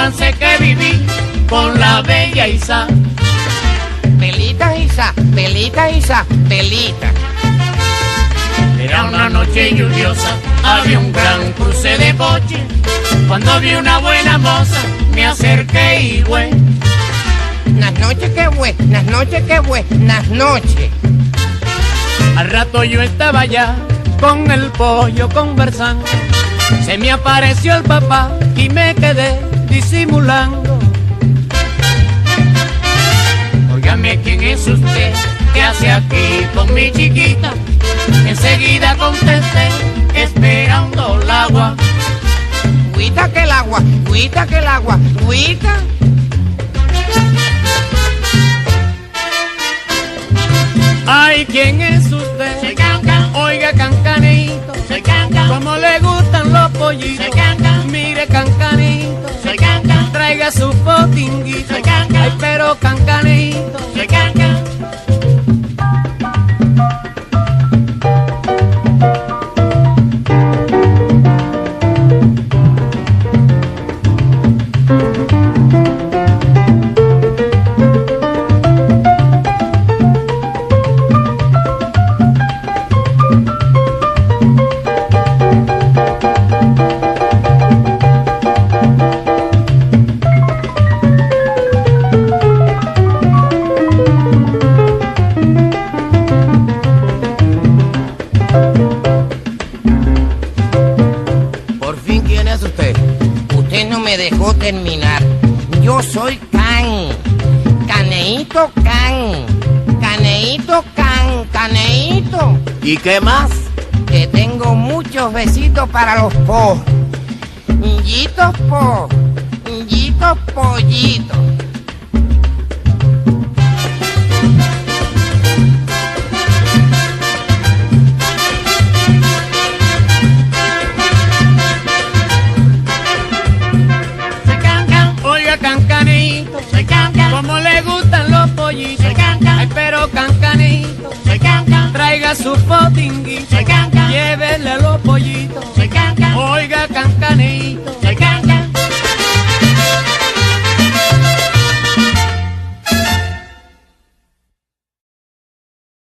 romance que viví con la bella Isa. Pelita, Isa, pelita, Isa, pelita. Era una noche lluviosa, había un gran cruce de coche. Cuando vi una buena moza, me acerqué y güey. Nas noches que buenas noches, que buenas noches. Al rato yo estaba ya con el pollo conversando. Se me apareció el papá y me quedé disimulando. Óigame, ¿quién es usted? ¿Qué hace aquí con mi chiquita? Enseguida contesté, esperando el agua. Agüita que el agua, agüita que el agua, agüita. Ay, ¿quién es usted? Soy Cancan, Oiga, Cancanito, soy Cancan, ¿cómo le gustan los pollitos? soy Cancan, Mire, Cancanito, soy Cancan, traiga su potinguito. soy Cancan, Ay, pero Cancanito, soy Cancan. Por fin, ¿quién es usted? Usted no me dejó terminar. Yo soy Can. Caneíto Can. Caneíto Can. Caneíto. ¿y qué más? Que tengo muchos besitos para los po. Yitos po. Yitos pollitos. Soy Cancan, Oiga, Cancanito, soy Cancan, ¿cómo le gustan los pollitos? soy Cancan, Ay, pero Cancanito, soy Cancan, traiga su potinguito. soy Cancan, Llévele los pollitos. soy Cancan, Oiga, Cancanito,